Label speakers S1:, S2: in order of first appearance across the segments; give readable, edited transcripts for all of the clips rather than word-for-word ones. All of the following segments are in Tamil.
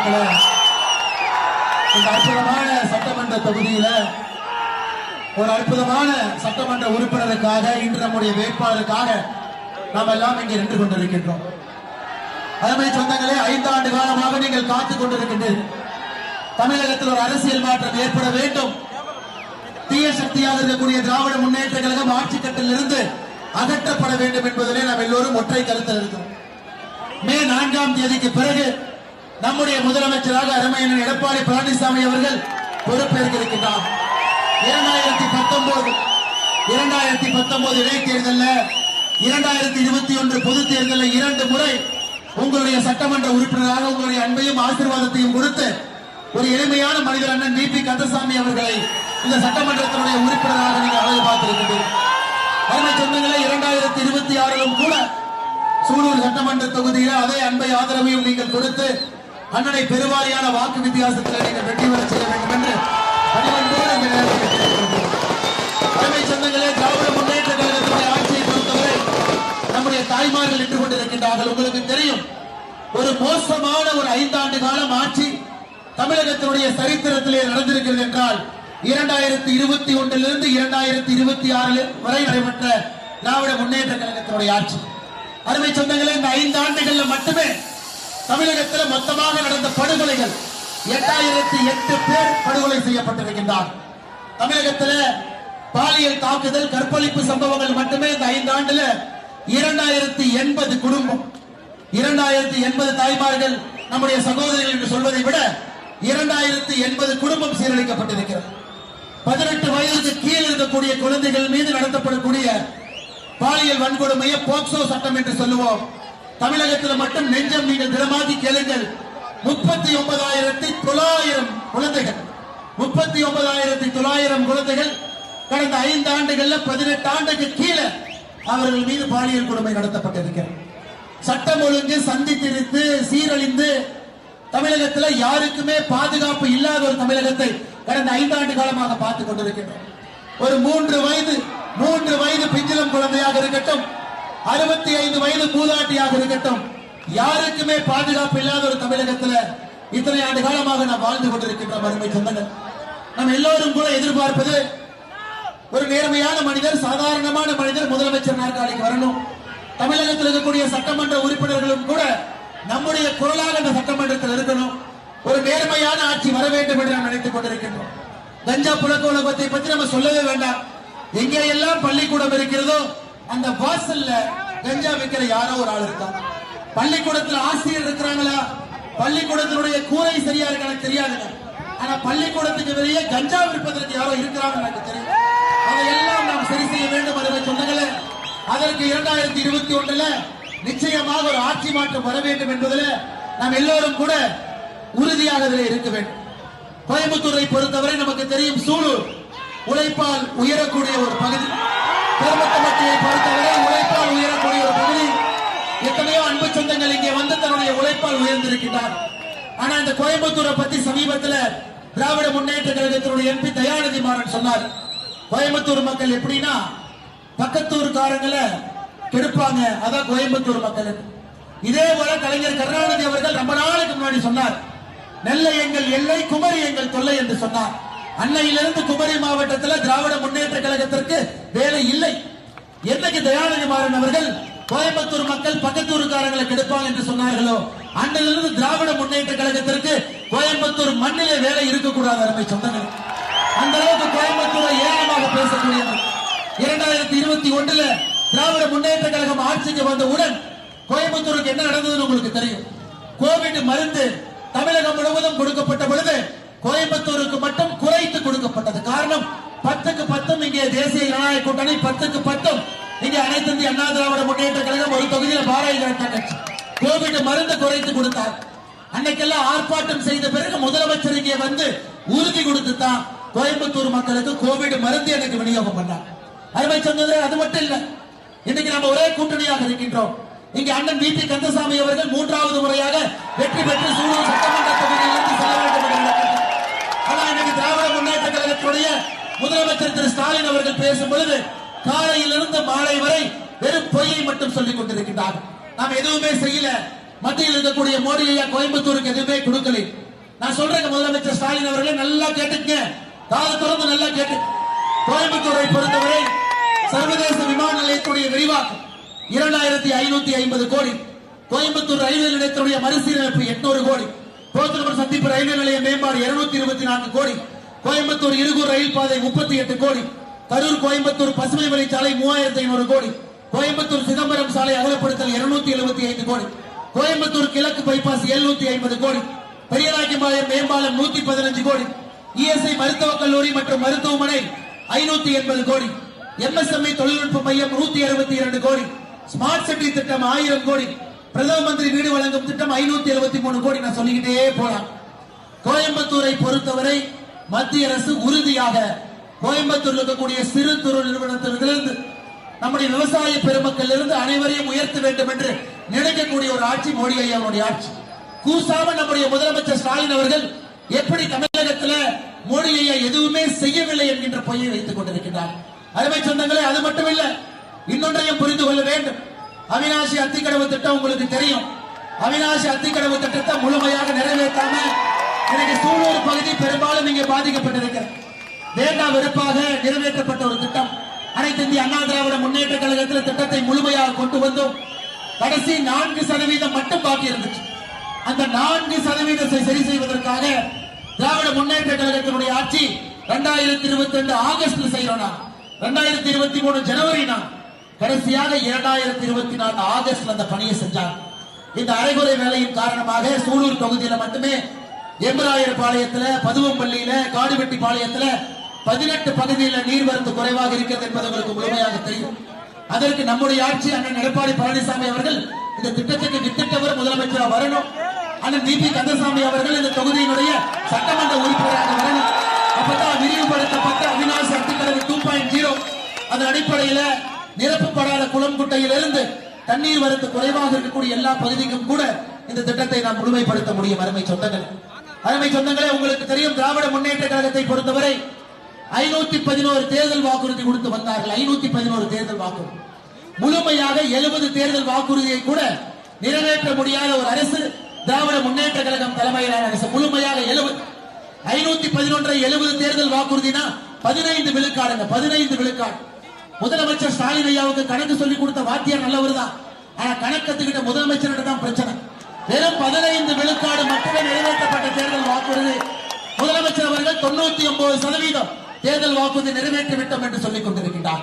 S1: பெருமக்களே, இந்த அற்புதமான சட்டமன்ற தொகுதியில ஒரு அற்புதமான சட்டமன்ற உறுப்பினருக்காக இன்று நம்முடைய வேட்பாளருக்காக நாம் எல்லாம் இங்கே நின்று கொண்டிருக்கின்றோம். அருமை சொந்தங்களே, 5 ஆண்டு காலமாக நீங்கள் காத்துக் கொண்டிருக்கின்றீர்கள். தமிழகத்தில் ஒரு அரசியல் மாற்றம் ஏற்பட வேண்டும். தீய சக்தியாக இருக்கக்கூடிய திராவிட முன்னேற்ற கழகம் ஆட்சி கட்டில் இருந்து அகற்றப்பட வேண்டும் என்பதிலே நாம் எல்லோரும் ஒற்றை கருத்தில் இருக்கிறோம். மே 4ஆம் தேதிக்கு பிறகு நம்முடைய முதலமைச்சராக அருமையண்ணன் எடப்பாடி பழனிசாமி அவர்கள் பொறுப்பேற்க இருக்கின்றார். 2019 இடைத்தேர்தலில் 2021 பொது தேர்தலில் 2 முறை உங்களுடைய சட்டமன்ற உறுப்பினராக உங்களுடைய அன்பையும் ஆசீர்வாதத்தையும் கொடுத்து ஒரு எளிமையான மனிதர் அண்ணன் வி.பி. கந்தசாமி அவர்களை இந்த சட்டமன்றத்தினுடைய உறுப்பினராக நீங்கள் அழகு பார்த்திருக்கின்றீர்கள். அருமை சொந்தங்களே, 2026 கூட சூலூர் சட்டமன்ற தொகுதியில் அதே அன்பை ஆதரவையும் நீங்கள் கொடுத்து அண்ணனை பெருவாரியான வாக்கு வித்தியாசத்தில் நீங்கள் வெற்றி பெற செய்ய வேண்டும் என்று பணிவன்போடு இந்த நேரத்தில் கேட்டுக்கொள்கிறோம். அருமை சொந்தங்களே, திராவிட முன்னேற்ற கழகத்தினுடைய ஆட்சியை பொறுத்தவரை நம்முடைய தாய்மார்கள் நின்று கொண்டிருக்கின்றார்கள். உங்களுக்கு தெரியும், ஒரு மோசமான ஒரு 5 ஆண்டு காலம் ஆட்சி தமிழகத்தினுடைய சரித்திரத்திலே நடந்திருக்கிறது என்றால் 2021 2026 வரை நடைபெற்ற திராவிட முன்னேற்ற கழகத்தினுடைய ஆட்சி. அருமை சொந்தங்களே, இந்த 5 ஆண்டுகளில் மட்டுமே தமிழகத்தில் மொத்தமாக நடந்த படுகொலைகள் 8008 பேர் படுகொலை செய்யப்பட்டிருக்கின்றார். தமிழகத்தில் பாலியல் தாக்குதல், கற்பழிப்பு சம்பவங்கள் மட்டுமே இந்த 5 ஆண்டுல 2080 குடும்பம், 2080 தாய்மார்கள் நம்முடைய சகோதரிகள் என்று சொல்வதை விட 2080 குடும்பம் சீரழிக்கப்பட்டிருக்கிறது. 18 வயதுக்கு கீழ் இருக்கக்கூடிய குழந்தைகள் மீது நடத்தப்படக்கூடிய பாலியல் வன்கொடுமையை போக்சோ சட்டம் என்று சொல்லுவோம். தமிழகத்தில் மட்டும் நெஞ்சம் நீங்கள் தினமாகி கேளுங்கள், 39,900 குழந்தைகள் 39,900 குழந்தைகள் கடந்த 5 ஆண்டுகள்ல 18 ஆண்டுக்கு கீழே அவர்கள் மீது பாலியல் கொடுமை நடத்தப்பட்டிருக்கிறது. சட்டம் ஒழுங்கு சந்தித்திருத்து சீரழிந்து தமிழகத்தில் யாருக்குமே பாதுகாப்பு இல்லாத ஒரு தமிழகத்தை கடந்த 5 ஆண்டு காலமாக பார்த்துக் கொண்டிருக்கின்றோம். ஒரு 3 வயது பிஞ்சிலம் குழந்தையாக இருக்கட்டும், 65 வயது மூதாட்டியாக இருக்கட்டும், யாருக்குமே பாதுகாப்பு இல்லாத ஒரு தமிழகத்தில் இத்தனை ஆண்டு காலமாக நாம் வாழ்ந்து கொண்டிருக்கின்றோம். அருமை சொந்தங்கள், நாம் எல்லோரும் கூட எதிர்பார்ப்பது ஒரு நேர்மையான மனிதர், சாதாரணமான மனிதர் முதலமைச்சர் நாற்காலிக்கு வரணும். தமிழகத்தில் இருக்கக்கூடிய சட்டமன்ற உறுப்பினர்களும் கூட நம்முடைய குரலாக இந்த சட்டமன்றத்தில் இருக்கணும். ஒரு நேர்மையான ஆட்சி வர வேண்டும் என்று நாம் நினைத்துக் கொண்டிருக்கின்றோம். கஞ்சா புழக்க உலகத்தை பற்றி நம்ம சொல்லவே வேண்டாம். எங்கே எல்லாம் பள்ளிக்கூடம் இருக்கிறதோ அந்த வாசல்ல கஞ்சா விற்கிற யாரோ ஒரு ஆள் இருக்கா. பள்ளிக்கூடத்தில் ஆசிரியர் இருக்கிறாங்களா? பள்ளிக்கூடத்தினுடைய கூரை சரியா இருக்கு எனக்கு தெரியாதுங்க. ஆனா பள்ளிக்கூடத்துக்கு வெளியே கஞ்சா விற்பதற்கு யாரோ இருக்கிறாங்க எனக்கு தெரியும். அதையெல்லாம் நாம் சரி செய்ய வேண்டும் என்று சொன்னங்களே. அதற்கு 2021 நிச்சயமாக ஒரு ஆட்சி மாற்றம் வர வேண்டும் என்பதில் நாம் எல்லோரும் கூட உறுதியாக இருக்க வேண்டும். கோயம்புத்தூரை பொறுத்தவரை நமக்கு தெரியும், சூலூர் உழைப்பால் உயரக்கூடிய ஒரு பகுதி. பெருமத்தமட்டியை பொறுத்தவரை உழைப்பால் உயரக்கூடிய ஒரு பகுதி. எத்தனையோ அன்பு சொந்தங்கள் இங்கே வந்து தன்னுடைய உழைப்பால் உயர்ந்திருக்கிறார். ஆனா இந்த கோயம்புத்தூரை பத்தி சமீபத்தில் திராவிட முன்னேற்ற கழகத்தினுடைய எம்பி தயாநிதி மாறன் சொன்னார், கோயம்புத்தூர் மக்கள் எப்படின்னா பக்கத்தூர்காரங்களை கெடுப்பாங்க, அதான் கோயம்புத்தூர் மக்கள். இதே போல கலைஞர் கருணாநிதி அவர்கள் ரொம்ப நாளுக்கு முன்னாடி சொன்னார், நெல்லை எங்கள் எல்லை, குமரி எங்கள் தொல்லை என்று சொன்னார். அன்னையிலிருந்து குமரி மாவட்டத்தில் திராவிட முன்னேற்ற கழகத்திற்கு வேலை இல்லை. என்னைக்கு தயாநிதி மாறன் அவர்கள் கோயம்புத்தூர் மக்கள் பக்கத்தூர்காரங்களை கெடுப்பாங்க என்று சொன்னார்களோ அன்னிலிருந்து திராவிட முன்னேற்ற கழகத்திற்கு கோயம்புத்தூர் மண்ணிலே வேலை இருக்கக்கூடாது. அருமை சொந்தங்கள், அந்த அளவுக்கு கோயம்புத்தூரை ஏளனமாக பேசக்கூடியவர். 2021 திராவிட முன்னேற்ற கழகம் ஆட்சிக்கு வந்தவுடன் கோயம்புத்தூருக்கு என்ன நடந்ததுன்னு உங்களுக்கு தெரியும். கோவிட் மருந்து தமிழகம் முழுவதும் கொடுக்கப்பட்ட பொழுது கோயம்புத்தூருக்கு மட்டும் குறைத்து கொடுக்கப்பட்டது. காரணம், 10க்கு 10 இங்கே தேசிய ஜனநாயக கூட்டணி, 10க்கு 10 இங்கே அனைத்து இந்திய அண்ணா திராவிட முன்னேற்ற கழகம், ஒரு தொகுதியில் பாரதிய ஜனதா கட்சி கோவிட் மருந்து குறைத்து கொடுத்தார். அன்னைக்கெல்லாம் ஆர்ப்பாட்டம் செய்த பிறகு முதலமைச்சர் இங்கே வந்து உறுதி கொடுத்து தான் கோயம்புத்தூர் மக்களுக்கு கோவிட் மருந்து எனக்கு விநியோகம் பண்ணார். அருமை சொன்னது அது மட்டும் இல்ல, இன்னைக்கு நம்ம ஒரே கூட்டணியாக இருக்கின்றோம். இங்க அண்ணன் வி.பி. கந்தசாமி அவர்கள் 3வது முறையாக வெற்றி பெற்று சூலூர் சட்டமன்ற தொகுதியிலிருந்து செல்ல வேண்டும் என்று. ஆனா இன்னைக்கு திராவிட முன்னேற்ற கழகத்துடைய முதலமைச்சர் திரு ஸ்டாலின் அவர்கள் பேசும் பொழுது காலையிலிருந்து மாலை வரை வெறும் பொய்யை மட்டும் சொல்லிக் கொண்டிருக்கிறார். நாம் எதுவுமே செய்யல, மத்தியில் இருக்கக்கூடிய மோடி ஐயா கோயம்புத்தூருக்கு எதுவுமே கொடுக்கல. நான் சொல்றேன் முதலமைச்சர் ஸ்டாலின் அவர்களே, நல்லா கேட்டுக்க, காது திறந்து நல்லா கேட்டு. கோயம்புத்தூரை பொறுத்தவரை சர்வதேச விமான நிலையத்துடைய விரிவாக்கம் 2550 கோடி, கோயம்புத்தூர் ரயில்வே நிலையத்துடைய மறுசீரமைப்பு 800 கோடி, போத்தனூர் சந்திப்பு ரயில்வே நிலைய மேம்பாடு 224 கோடி, கோயம்புத்தூர் இருகூர் ரயில் பாதை 38 கோடி, கரூர் கோயம்புத்தூர் பசுமை வழிச்சாலை 3500 கோடி, கோயம்புத்தூர் சிதம்பரம் சாலை அகலப்படுத்தல் 275 கோடி, கோயம்புத்தூர் கிழக்கு பைபாஸ் 750 கோடி, பெரியநாயக்கம்பாளையம் மேம்பாலம் 115 கோடி, இஎஸ்ஐ மருத்துவக் கல்லூரி மற்றும் மருத்துவமனை 580 கோடி, எம்எஸ்எம்இ தொழில்நுட்ப மையம் 162 கோடி, ஸ்மார்ட் சிட்டி திட்டம் 1000 கோடி, பிரதம மந்திரி வீடு வழங்கும் திட்டம் 573 கோடி. நான் சொல்லிக்கிட்டே போலாம். கோயம்புத்தூரை பொறுத்தவரை மத்திய அரசு உறுதியாக கோயம்புத்தூரில் இருக்கக்கூடிய சிறு துறை நிறுவனத்திலிருந்து நம்முடைய விவசாய பெருமக்கள் இருந்து அனைவரையும் உயர்த்த வேண்டும் என்று நினைக்கக்கூடிய ஒரு ஆட்சி மோடி ஐயாவுடைய ஆட்சி. கூசாம நம்முடைய முதலமைச்சர் ஸ்டாலின் அவர்கள் எப்படி தமிழகத்தில் மோடி ஐயா எதுவுமே செய்யவில்லை என்கின்ற பொய்யை வைத்துக் கொண்டிருக்கிறார். அருமை சொந்தங்களே, அது மட்டுமில்ல, இன்னொன்றையும் புரிந்து கொள்ள வேண்டும். அவிநாசி அத்திக்கடவு திட்டம் உங்களுக்கு தெரியும். அவிநாசி அத்திக்கடவு திட்டத்தை முழுமையாக நிறைவேற்றாம இன்னைக்கு சூலூர் பகுதி பெரும்பாலும் இங்கே பாதிக்கப்பட்டிருக்கிறது. வேண்டா வெறுப்பாக நிறைவேற்றப்பட்ட ஒரு திட்டம். அனைத்து இந்திய அண்ணா திராவிட முன்னேற்ற கழகத்தில் திட்டத்தை முழுமையாக கொண்டு வந்தோம். கடைசி 4% மட்டும் பாக்கி இருந்துச்சு. அந்த 4% சரி செய்வதற்காக திராவிட முன்னேற்ற கழகத்தினுடைய ஆட்சி 2022 ஆகஸ்ட்ல செய்யணும், 2023 ஜனவரி, கடைசியாக 2024 ஆகஸ்ட்ல அந்த பணியை செஞ்சார். இந்த அரைகுறை வேலையின் காரணமாக சூலூர் தொகுதியில மட்டுமே எம்பராயர் பாளையத்துல, பதுவம்பள்ளியில, காடுவெட்டி பாளையத்துல 18 பகுதியில் நீர்வரத்து குறைவாக இருக்கிறது என்பது உங்களுக்கு முழுமையாக தெரியும். அதற்கு நம்முடைய ஆட்சி அண்ணன் எடப்பாடி பழனிசாமி அவர்கள் இந்த திட்டத்துக்கு வித்திட்டவர் முதலமைச்சராக வரணும். அண்ணன் டிபி கந்தசாமி அவர்கள் இந்த தொகுதியினுடைய சட்டமன்ற உறுப்பினராக வரணும். அப்பதான் விரிவுபடுத்தப்பட்ட அவிநாசி அத்திக்கடவு 2.0 அதன் அடிப்படையில் நிரப்பப்படாத குளம் குட்டையிலிருந்து தண்ணீர் வரத்து குறைவாக இருக்கக்கூடிய எல்லா பகுதிக்கும் கூட இந்த திட்டத்தை நாம் முழுமைப்படுத்த முடியும். அருமை சொந்தங்களே, உங்களுக்கு தெரியும், திராவிட முன்னேற்ற கழகத்தை பொறுத்தவரை 511 தேர்தல் வாக்குறுதி கொடுத்து வந்தார்கள். 511 தேர்தல் வாக்குறுதி, முழுமையாக 70 தேர்தல் வாக்குறுதியை கூட நிறைவேற்ற முடியாத ஒரு அரசு திராவிட முன்னேற்ற கழகம் தலைமையிலான அரசு. முழுமையாக 511 70 தேர்தல் வாக்குறுதினா 15 விழுக்காடுங்க, 15 விழுக்காடு. முதலமைச்சர் ஸ்டாலின் ஐயாவுக்கு கணக்கு சொல்லி கொடுத்த வாத்தியார் நல்லவர் தான், ஆனா கணக்கத்துக்கிட்ட முதலமைச்சர்கிட்ட தான் பிரச்சனை. வெறும் 15 விழுக்காடு மட்டுமே நிறைவேற்றப்பட்ட தேர்தல் வாக்குறுதி. முதலமைச்சர் அவர்கள் 99% தேர்தல் வாக்குறுதி நிறைவேற்றிவிட்டோம் என்று சொல்லிக் கொண்டிருக்கிறார்.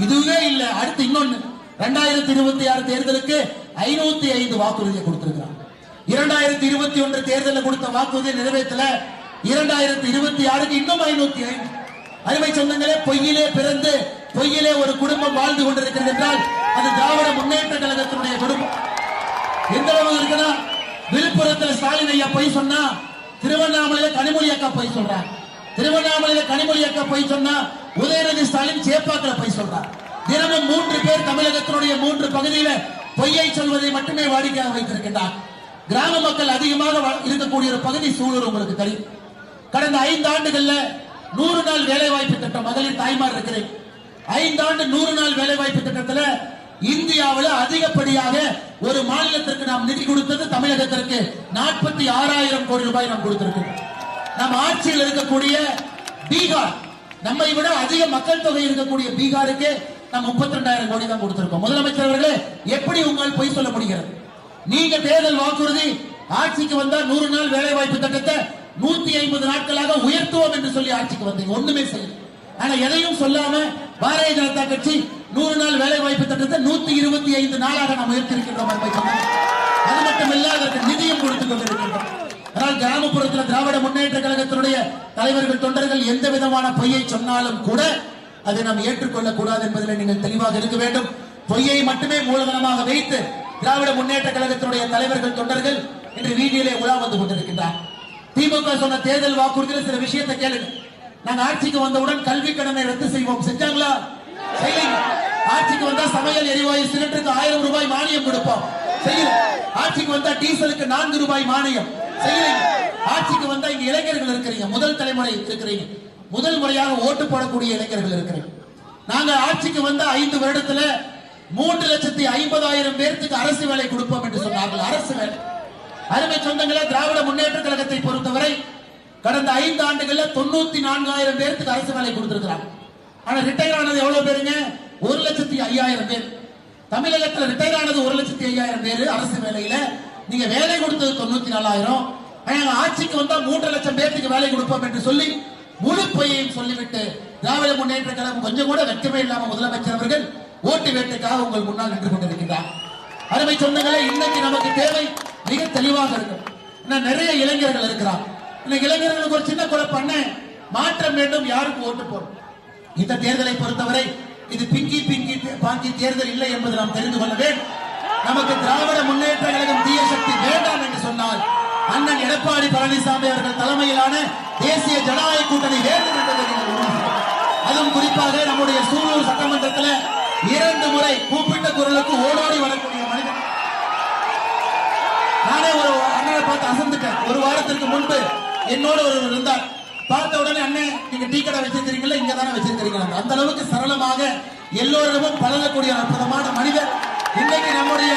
S1: இதுவே இல்ல, அடுத்து இன்னொன்னு 2026 தேர்தலுக்கு 505 வாக்குறுதியை கொடுத்திருக்கிறார். 2021 தேர்தலில் கொடுத்த வாக்குறுதியை நிறைவேற்றல. 2026 இன்னும் 505. அருமை சொந்தங்களே, பொய்யிலே பிறந்து பொய்யிலே ஒரு குடும்பம் வாழ்ந்து கொண்டிருக்கிறது என்றால் அது திராவிட முன்னேற்ற கழகத்தினுடைய குடும்பம். எந்த அளவு இருக்குன்னா, விழுப்புரத்தில் ஸ்டாலின் ஐயா பொய் சொன்னா, திருவண்ணாமலையில கனிமொழி அக்கா பொய் சொல்றாங்க. திருவண்ணாமலையில கனிமொழி அக்கா பொய் சொன்னா, உதயநிதி ஸ்டாலின் சேப்பாக்கில் பொய் சொல்றார். தினமும் 3 பேர் தமிழகத்தினுடைய 3 பகுதியில பொய்யை சொல்வதை மட்டுமே வாடிக்கையாக வைத்திருக்கின்றார். கிராம மக்கள் அதிகமாக இருக்கக்கூடிய ஒரு பகுதி சூலூர் உங்களுக்கு தெரியும். கடந்த 5 ஆண்டுகள்ல 100 நாள் வேலை வாய்ப்பு திட்டம், மகளிர் தாய்மார் இருக்கிறேன், 5 ஆண்டு 100 நாள் வேலை வாய்ப்பு திட்டத்தில் இந்தியாவில் அதிகப்படியாக ஒரு மாநிலத்திற்கு நாம் நிதி கொடுத்தது தமிழகத்திற்கு 46,000 கோடி ரூபாய் நாம் கொடுத்திருக்கிறோம். நம் ஆட்சியில் இருக்கக்கூடிய பீகார், நம்மை விட அதிக மக்கள் தொகை இருக்கக்கூடிய பீகாருக்கு நாம் 32,000 கோடி தான் கொடுத்திருக்கோம். முதலமைச்சர் அவர்களே, எப்படி உங்களால் பொய் சொல்ல முடிகிறது? நீங்க தேர்தல் வாக்குறுதி ஆட்சிக்கு வந்தா 100 நாள் வேலை வாய்ப்பு திட்டத்தை 150 நாட்களாக உயர்த்துவோம் என்று சொல்லி ஆட்சிக்கு வந்தீங்க, ஒண்ணுமே செய்யல. ஆனா எதையும் சொல்லாம பாரதிய ஜனதா கட்சி 100 நாள் வேலை வாய்ப்பு திட்டத்தை 125 நாளாக நாம் உயர்த்திருக்கின்றோம். அது மட்டுமல்ல, அதற்கு நிதியும் கொடுத்துக் கொண்டிருக்கின்றோம். ஆனால் கிராமப்புறத்தில் திராவிட முன்னேற்ற கழகத்தினுடைய தலைவர்கள், தொண்டர்கள் எந்த விதமான பொய்யை சொன்னாலும் கூட அதை நாம் ஏற்றுக்கொள்ளக் கூடாது என்பதில் நீங்கள் தெளிவாக இருக்க வேண்டும். பொய்யை மட்டுமே மூலதனமாக வைத்து திராவிட முன்னேற்ற கழகத்தினுடைய தலைவர்கள், தொண்டர்கள் இன்று வீதியிலே உலா வந்து கொண்டிருக்கின்றார். திமுக சொன்ன தேர்தல் வாக்குறுதியில் சில விஷயத்தை கேளுங்க. நாங்க ஆட்சிக்கு வந்தவுடன் கல்வி கடனை ரத்து செய்வோம், செஞ்சாங்களா? செய்யல. ஆட்சிக்கு வந்தா சமையல் எரிவாயு சிலிண்டருக்கு 1000 ரூபாய் மானியம் கொடுப்போம், செய்யல. ஆட்சிக்கு வந்தா டீசலுக்கு 4 ரூபாய் மானியம், செய்யல. ஆட்சிக்கு வந்தா இங்க இளைஞர்கள் இருக்கிறீங்க, முதல் தலைமுறை இருக்கிறீங்க, முதல் முறையாக ஓட்டு போடக்கூடிய இளைஞர்கள் இருக்கிறீங்க. நாங்க ஆட்சிக்கு வந்த 5 வருடத்துல 3,50,000 பேருக்கு அரசு வேலை கொடுப்போம் என்று சொன்னார்கள். அரசு வேலை. அருமை சொந்தங்களே, திராவிட முன்னேற்ற கழகத்தை பொறுத்தவரை கடந்த 5 ஆண்டுகள்ல 94,000 பேருக்கு அரசு வேலை கொடுத்திருக்கிறாங்க. ஆனா ரிட்டையர் ஆனது எவ்வளவு பேருங்க? 1,05,000 பேர். தமிழகத்தில் ரிட்டையர் ஆனது 1,05,000 பேர் அரசு வேலையில. நீங்க வேலை கொடுத்தது 94,000. ஆட்சிக்கு வந்தா 3 லட்சம் பேருக்கு வேலை கொடுப்போம் என்று சொல்லி முழு பொய்யையும் சொல்லிவிட்டு திராவிட முன்னேற்ற கழகம் கொஞ்சம் கூட வெட்கமே இல்லாம முதலமைச்சர் அவர்கள் ஓட்டு வேட்டைக்காக உங்கள் முன்னால் நின்று கொண்டிருக்கிறார். அருமை சொந்தங்களே, இன்னைக்கு நமக்கு தேவை மிக தெளிவாக இருக்கும். நிறைய இளைஞர்கள் இருக்கிறார். இளைஞர்களுக்கு ஒரு சின்ன குழப்பம், மாற்றம் வேண்டும், யாருக்கு ஓட்டு போடும். இந்த தேர்தலை பொறுத்தவரை இது பிங்கி பாங்கி தேர்தல் இல்லை என்பது நாம் தெரிந்து கொள்ள வேண்டும். நமக்கு திராவிட முன்னேற்ற கழகம் தீய சக்தி வேண்டாம் என்று சொன்னால் அண்ணன் எடப்பாடி பழனிசாமி அவர்கள் தலைமையிலான தேசிய ஜனநாயக கூட்டணி வேண்டும் என்பதை அதுவும் குறிப்பாக நம்முடைய சூலூர் சட்டமன்றத்தில் 2 முறை கூப்பிட்ட குரலுக்கு ஓடோடி வரக்கூடிய மனிதன். நானே ஒரு அண்ணனை பார்த்து அசந்துட்டேன். ஒரு வாரத்திற்கு முன்பு என்னோட ஒரு இருந்தார். பார்த்த உடனே, அண்ணன் நீங்க டீ கடை வச்சிருக்கிறீங்களா? இங்க தானே வச்சிருக்கிறீங்க. அந்த அளவுக்கு சரளமாக எல்லோரிடமும் பழகக்கூடிய அற்புதமான மனிதர் இன்னைக்கு நம்முடைய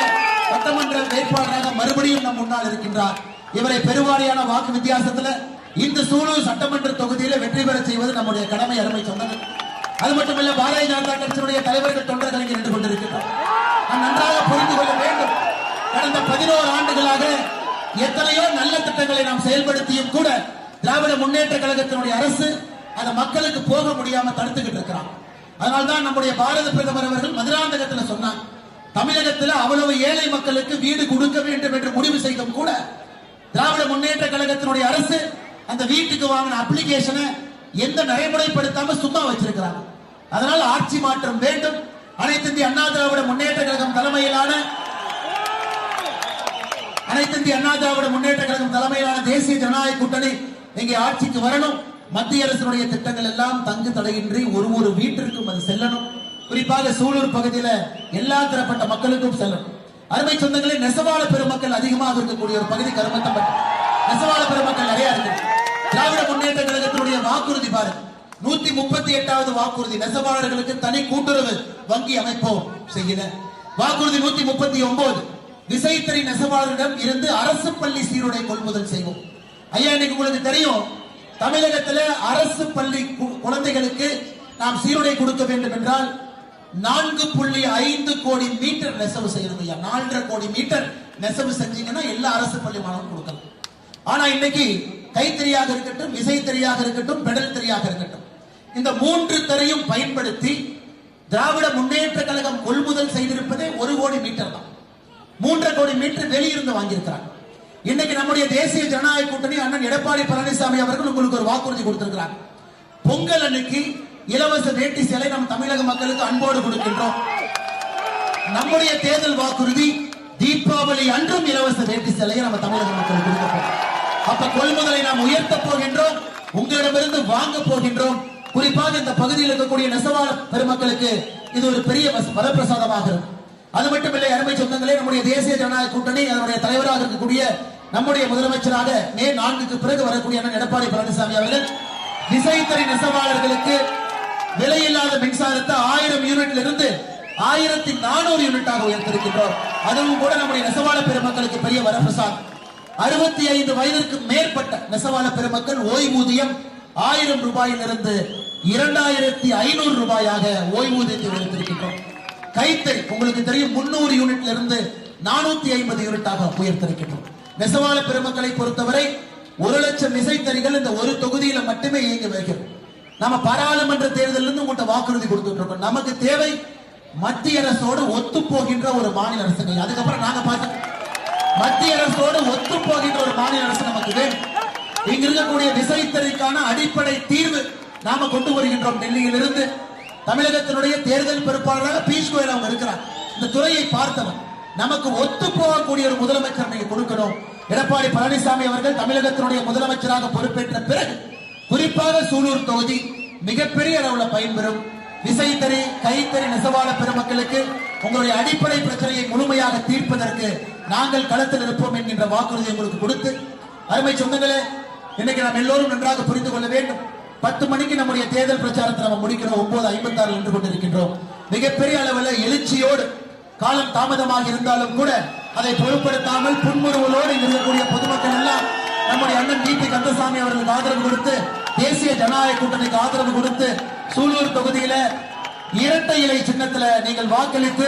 S1: சட்டமன்ற வேட்பாளராக மறுபடியும் நம் முன்னால் இருக்கின்றார். இவரை பெருவாரியான வாக்கு வித்தியாசத்தில் இந்த சூலூர் சட்டமன்ற தொகுதியில வெற்றி பெற செய்வது நம்முடைய கடமை. அருமை சொன்னது. அது மட்டுமல்ல, பாரதிய ஜனதா கட்சியினுடைய தலைவர்கள் தொண்டர்கள் இங்கே நின்று கொண்டிருக்கிறார். நாம் நன்றாக புரிந்து கொள்ள வேண்டும். கடந்த 11 ஆண்டுகளாக எத்தனையோ நல்ல திட்டங்களை நாம் செயல்படுத்தியும் கூட திராவிட முன்னேற்ற கழகத்தினுடைய அரசு அந்த மக்களுக்கு போக முடியாம தடுத்துக்கிட்டு இருக்கிறார். அதனால்தான் நம்முடைய பாரத பிரதமர் அவர்கள் மதுராந்தகத்தில் சொன்னார், தமிழகத்தில் அவ்வளவு ஏழை மக்களுக்கு வீடு கொடுக்க வேண்டும் என்று முடிவு செய்தும் கூட திராவிட முன்னேற்ற கழகத்தினுடைய அரசு அந்த வீட்டுக்கு வாங்கின அப்ளிகேஷனை எந்த நடைமுறைப்படுத்தாம சும்மா வச்சிருக்கிறாங்க. அதனால் ஆட்சி மாற்றம் வேண்டும். அனைத்து இந்திய அண்ணா திராவிட முன்னேற்ற கழகம் தலைமையிலான தேசிய ஜனநாயக கூட்டணி இங்கே ஆட்சிக்கு வரணும். மத்திய அரசுடைய திட்டங்கள் எல்லாம் தங்கு தடையின்றி ஒரு வீட்டிற்கும் அது செல்லணும். குறிப்பாக சூலூர் பகுதியில் எல்லா தரப்பட்ட மக்களுக்கும் செல்லணும். அருமை சொந்தங்களே, நெசவாள பெருமக்கள் அதிகமாக இருக்கக்கூடிய ஒரு பகுதி கருமத்தம்பட்டு. நெசவாள பெருமக்கள் நிறைய இருக்கு. திராவிட முன்னேற்ற கழகத்தினுடைய வாக்குறுதி பாருங்க, 138வது வாக்குறுதி, நெசவாளர்களுக்கு தனி கூட்டுறவு வங்கி அமைப்போம் செய்யல. வாக்குறுதி 139, விசைத்தறி நெசவாளரிடம் இருந்து அரசு பள்ளி சீருடை கொள்முதல் செய்வோம். ஐயா, இன்னைக்கு உங்களுக்கு தெரியும், தமிழகத்தில் அரசு பள்ளி குழந்தைகளுக்கு நாம் சீருடை கொடுக்க வேண்டும் என்றால் 4.5 கோடி மீட்டர் நெசவு செய்யணும். 4.5 கோடி மீட்டர் நெசவு செஞ்சீங்கன்னா எல்லா அரசு பள்ளி மாணவர்களும் கொடுக்கலாம். ஆனா இன்னைக்கு கைத்தறியாக இருக்கட்டும், விசைத்தறியாக இருக்கட்டும், பெடல் தறியாக இருக்கட்டும், இந்த 3 தறியும் பயன்படுத்தி திராவிட முன்னேற்ற கழகம் கொள்முதல் செய்திருப்பதே 1 கோடி மீட்டர் தான். 3.5 கோடி மீட்டர் வெளியிருந்து வாங்கியிருக்கிறாங்க. இன்னைக்கு நம்முடைய தேசிய ஜனநாயக கூட்டணி அண்ணன் எடப்பாடி பழனிசாமி அவர்கள் உங்களுக்கு ஒரு வாக்குறுதி கொடுத்திருக்கிறார். பொங்கல் அன்னைக்கு இலவச வேட்டி சேலை நம் தமிழக மக்களுக்கு அன்போடு கொடுக்கின்றோம். நம்முடைய தேர்தல் வாக்குறுதி தீபாவளி அன்றும் இலவச வேட்டி சேலையை நம்ம தமிழக மக்களுக்கு கொடுக்கப்போம். அப்ப கொள்முதலை நாம் உயர்த்த போகின்றோம், உங்களிடமிருந்து வாங்க போகின்றோம். குறிப்பாக இந்த பகுதியில் இருக்கக்கூடிய நெசவாள பெருமக்களுக்கு இது ஒரு பெரிய வரப்பிரசாதமாக இருக்கும். அது மட்டுமில்லை, அருமை சொந்தங்களே, நம்முடைய தேசிய ஜனநாயக கூட்டணி அதனுடைய தலைவராக இருக்கக்கூடிய நம்முடைய முதலமைச்சராக மே 4க்கு பிறகு வரக்கூடிய அண்ணன் எடப்பாடி பழனிசாமி அவர்கள் விசைத்தறி நெசவாளர்களுக்கு விலையில்லாத மின்சாரத்தை 1000 யூனிட்ல இருந்து 1400 யூனிட்டாக உயர்த்திருக்கின்றோம். அதுவும் கூட நம்முடைய நெசவாள பெருமக்களுக்கு பெரிய வரப்பிரசாதம். 65 வயதிற்கு மேற்பட்ட நெசவாள பெருமக்கள் ஓய்வூதியம் 1000 ரூபாயிலிருந்து 2500 ரூபாயாக ஓய்வூதியத்தை உயர்த்திருக்கின்றோம். கைத்தறி உங்களுக்கு தெரியும், 300 யூனிட்ல இருந்து 450 யூனிட்டாக உயர்த்திருக்கின்றோம். நெசவாள பெருமக்களை பொறுத்தவரை 1 லட்சம் விசைத்தறிகள் இந்த ஒரு தொகுதியில மட்டுமே இயங்க வைக்கிறோம். நம்ம பாராளுமன்ற தேர்தலிருந்து உங்கள்கிட்ட வாக்குறுதி கொடுத்துட்டு இருக்கோம். நமக்கு தேவை மத்திய அரசோடு ஒத்து போகின்ற ஒரு மாநில அரசு. அதுக்கப்புறம் நாங்க பார்த்தோம், மத்திய அரசோடு ஒத்து போகின்ற ஒரு மாநில அரசு நமக்கு வேணும். இங்க இருக்கக்கூடிய விசைத்தறிக்கான அடிப்படை தீர்வு நாம கொண்டு வருகின்றோம். டெல்லியிலிருந்து தமிழகத்தினுடைய தேர்தல் பொறுப்பாளராக பீயூஷ் கோயல் அவங்க இருக்கிறார். இந்த துறையை பார்த்தவர். நமக்கு ஒத்து போகக்கூடிய ஒரு முதலமைச்சர் நீங்க கொடுக்கணும். எடப்பாடி பழனிசாமி அவர்கள் தமிழகத்தினுடைய முதலமைச்சராக பொறுப்பேற்ற பிறகு குறிப்பாக சூலூர் தொகுதி மிகப்பெரிய அளவில் பயன்பெறும். விசைத்தறி கைத்தறி நெசவாள பெருமக்களுக்கு உங்களுடைய அடிப்படை பிரச்சனையை முழுமையாக தீர்ப்பதற்கு நாங்கள் களத்தில் இருப்போம் என்கின்ற வாக்குறுதி உங்களுக்கு கொடுத்து, அருமை சொந்தங்களே, இன்னைக்கு நாம் எல்லோரும் நன்றாக புரிந்து கொள்ள வேண்டும். 10 மணிக்கு நம்முடைய தேர்தல் பிரச்சாரத்தை நம்ம முடிக்கிறோம். 9:56 நின்று கொண்டிருக்கின்றோம். மிகப்பெரிய அளவில் எழுச்சியோடு காலம் தாமதமாக இருந்தாலும் கூட அதை பொருட்படுத்தாமல் புன்முறுவலோடு இருக்கக்கூடிய பொதுமக்கள் எல்லாம் நம்முடைய அண்ணன் வி.பி. கந்தசாமி அவர்களுக்கு ஆதரவு கொடுத்து, தேசிய ஜனநாயக கூட்டணிக்கு ஆதரவு கொடுத்து, சூலூர் தொகுதியில இரட்டை இலை சின்னத்துல நீங்கள் வாக்களித்து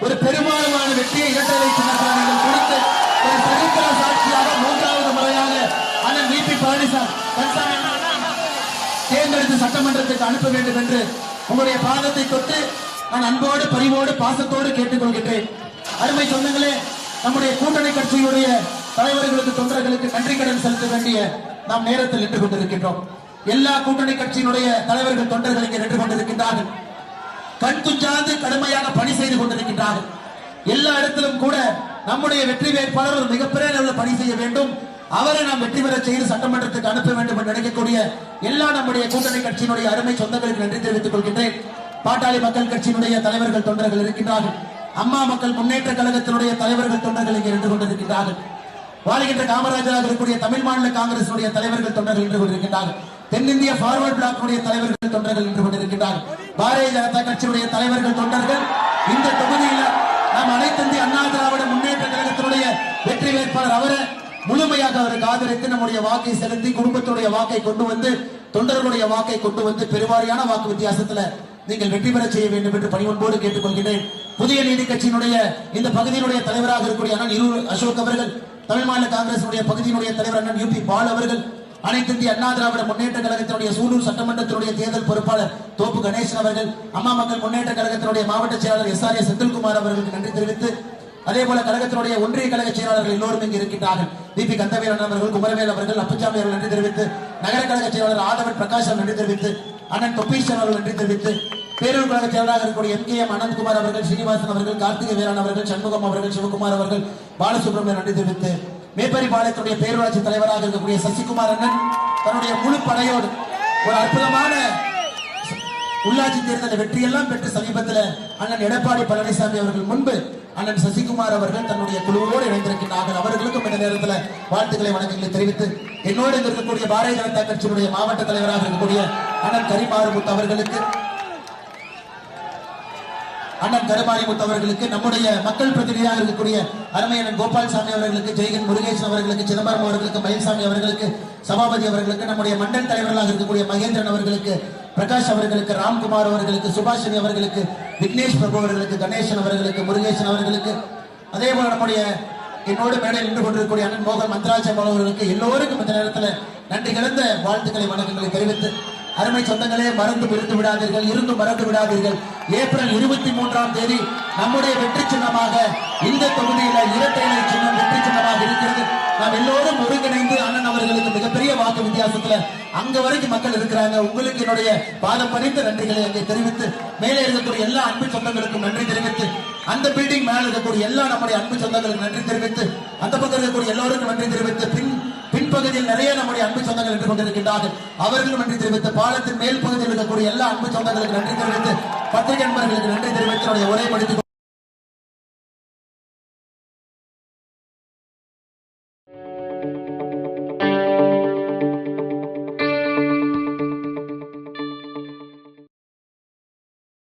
S1: ஒரு பெரும்பாலான வெற்றியை இரட்டை இலை சின்னத்துல நீங்கள் கொடுத்து ஒரு சரித்திர சாட்சியாக 3வது முறையாக அண்ணன் வி.பி. கந்தசாமி தேர்ந்தெடுத்து சட்டமன்றத்துக்கு அனுப்ப வேண்டும் என்று உங்களுடைய பாதத்தை தொட்டு நான் அன்போடு பரிவோடு பாசத்தோடு கேட்டுக்கொள்கின்றேன். அருமை சொந்தங்களே, நம்முடைய கூட்டணி கட்சியுடைய தலைவர்களுக்கு தொண்டர்களுக்கு நன்றி கடன் செலுத்த வேண்டிய நாம் நேரத்தில் நின்று கொண்டிருக்கின்றோம். எல்லா கூட்டணி கட்சியினுடைய தலைவர்கள் தொண்டர்கள் இங்கே நின்று கொண்டிருக்கின்றார்கள். கண் துஞ்சாது கடுமையாக பணி செய்து கொண்டிருக்கின்றார்கள். எல்லா இடத்திலும் கூட நம்முடைய வெற்றி வேட்பாளர் ஒரு மிகப்பெரிய அளவில் பணி செய்ய வேண்டும், அவரை நாம் வெற்றி பெற செய்து சட்டமன்றத்துக்கு அனுப்ப வேண்டும் என்று நினைக்கக்கூடிய எல்லா நம்முடைய கூட்டணி கட்சியினுடைய அருமை சொந்தங்களுக்கு நன்றி தெரிவித்துக் கொள்கின்றேன். பாட்டாளி மக்கள் கட்சியினுடைய தலைவர்கள் தொண்டர்கள் இருக்கின்றார்கள். அம்மா மக்கள் முன்னேற்ற கழகத்தினுடைய தலைவர்கள் தொண்டர்கள் இங்கே நின்று கொண்டிருக்கின்றார்கள். வாழ்கின்ற காமராஜராக இருக்கக்கூடிய தமிழ் மாநில காங்கிரஸ் தலைவர்கள் தொண்டர்கள் நின்று கொண்டிருக்கின்றார்கள். தென்னிந்திய பார்வர்ட் பிளாக் தலைவர்கள் தொண்டர்கள் நின்று கொண்டிருக்கின்றார்கள். பாரதிய ஜனதா கட்சியுடைய தலைவர்கள் தொண்டர்கள் இந்த தொகுதியில் நாம் அனைத்து இந்திய அண்ணா திராவிட முன்னேற்ற கழகத்தினுடைய வெற்றி வேட்பாளர் அவரை முழுமையாக அவருக்கு ஆதரித்து நம்முடைய வாக்கை செலுத்தி குடும்பத்துடைய வாக்கை கொண்டு வந்து தொண்டர்களுடைய வாக்கை கொண்டு வந்து பெருவாரியான வாக்கு வித்தியாசத்தில் நீங்கள் வெற்றி பெற செய்ய வேண்டும் என்று பணிவன்போடு கேட்டுக்கொள்கிறேன். புதிய நீதி கட்சியினுடைய இந்த பகுதியினுடைய தலைவராக இருக்கக்கூடிய அண்ணன் இருள் அசோக் அவர்கள், தமிழ் மாநில காங்கிரஸ் பகுதியினுடைய தலைவர் அண்ணன் யூ.பி. பால் அவர்கள், அனைத்து இந்திய அண்ணா திராவிட முன்னேற்ற கழகத்தினுடைய சூலூர் சட்டமன்றத்தினுடைய தேர்தல் பொறுப்பாளர் தோப்பு கணேசன் அவர்கள், அம்மா மக்கள் முன்னேற்ற கழகத்தினுடைய மாவட்ட செயலாளர் எஸ்.ஆர்.ஏ. செந்தில்குமார் அவர்களுக்கு நன்றி தெரிவித்து, அதே போல கழகத்தினுடைய ஒன்றிய கழக செயலாளர்கள் எல்லோரும் இங்கு இருக்கின்றார்கள். வி.பி. கந்தவேலன் அவர்கள், குமரவேல் அவர்கள், அப்பச்சாமி அவர்கள் நன்றி தெரிவித்து, நகர கழக செயலாளர் ஆதவன் பிரகாஷ் நன்றி தெரிவித்து, அண்ணன் தொப்பீஸ்வரன் அவர்கள் நன்றி தெரிவித்து, பேரூர் கழக செயலராக இருக்கக்கூடிய எம்.கே.எம். அனந்த்குமார் அவர்கள், ஸ்ரீனிவாசன் அவர்கள், கார்த்திகை வேளாண் அவர்கள், சண்முகம் அவர்கள், சிவகுமார் அவர்கள், பாலசுப்ரமணியன் நன்றி தெரிவித்து, மேப்பரி பாளையத்துடைய பேரூராட்சி தலைவராக இருக்கக்கூடிய சசிகுமார் அண்ணன் தன்னுடைய முழு படையோடு ஒரு அற்புதமான உள்ளாட்சி தேர்தல் வெற்றியெல்லாம் பெற்று சமீபத்தில் அண்ணன் எடப்பாடி பழனிசாமி அவர்கள் முன்பு அண்ணன் சசிகுமார் அவர்கள் தன்னுடைய குழுவோடு இணைந்திருக்கின்றார்கள். அவர்களுக்கும் இந்த நேரத்தில் வாழ்த்துக்களை வணக்கங்களை தெரிவித்து, என்னோடு இருக்கக்கூடிய பாரதிய ஜனதா கட்சியினுடைய மாவட்ட தலைவராக இருக்கக்கூடிய அண்ணன் கரிமாறுமுத்து அவர்களுக்கு, அண்ணன் கருமாரிமுத்து அவர்களுக்கு, நம்முடைய மக்கள் பிரதிநிதியாக இருக்கக்கூடிய அருமையண்ணன் கோபால்சாமி அவர்களுக்கு, ஜெயகன் முருகேசன் அவர்களுக்கு, சிதம்பரம் அவர்களுக்கு, மயில்சாமி அவர்களுக்கு, சபாபதி அவர்களுக்கு, நம்முடைய மண்டல் தலைவர்களாக இருக்கக்கூடிய மகேந்திரன் அவர்களுக்கு, பிரகாஷ் அவர்களுக்கு, ராம்குமார் அவர்களுக்கு, சுபாஷினி அவர்களுக்கு, விக்னேஷ் பிரபு அவர்களுக்கு, கணேசன் அவர்களுக்கு, முருகேசன் அவர்களுக்கு, அதே போல நம்முடைய என்னோடு மேடையில் நின்று கொண்டிருக்கக்கூடிய அண்ணன் மோகன் மந்திராஜம் அவர்களுக்கு எல்லோருக்கும் இந்த நேரத்தில் நன்றி கலந்த வாழ்த்துக்களை வணக்கங்களை தெரிவித்து, அருமை சொந்தங்களே, மறந்து இருந்து விடாதீர்கள், இருந்து மறந்து விடாதீர்கள். ஏப்ரல் 23ஆம் தேதி நம்முடைய வெற்றி சின்னமாக இந்த தொகுதியில இரட்டை இலை சின்னம் வெற்றி சின்னமாக இருக்கிறது. நாம் எல்லோரும் ஒருங்கிணைந்து அண்ணன் அவர்களுக்கு மிகப்பெரிய வாக்கு வித்தியாசத்துல அங்க வரைக்கும் மக்கள் இருக்கிறாங்க. உங்களுக்கு என்னுடைய பாதம் பணிந்த நன்றிகளை அங்கே தெரிவித்து, மேலே இருக்கக்கூடிய எல்லா அன்பு சொந்தங்களுக்கும் நன்றி தெரிவித்து, அந்த பில்டிங் மேல இருக்கக்கூடிய எல்லா நம்முடைய அன்பு சொந்தங்களுக்கு நன்றி தெரிவித்து, அந்த பக்கம் இருக்கக்கூடிய எல்லோருக்கும் நன்றி தெரிவித்து, பின்பகுதியில் நிறைய நம்முடைய அன்பு சொந்தங்கள் நின்று கொண்டிருக்கின்றார்கள், அவர்களும் நன்றி தெரிவித்து, பாலத்தின் மேல் பகுதியில் இருக்கக்கூடிய எல்லா அன்பு சொந்தங்களுக்கு நன்றி தெரிவித்து, பத்திரிகை நண்பர்களுக்கு நன்றி தெரிவித்து உரை முடித்து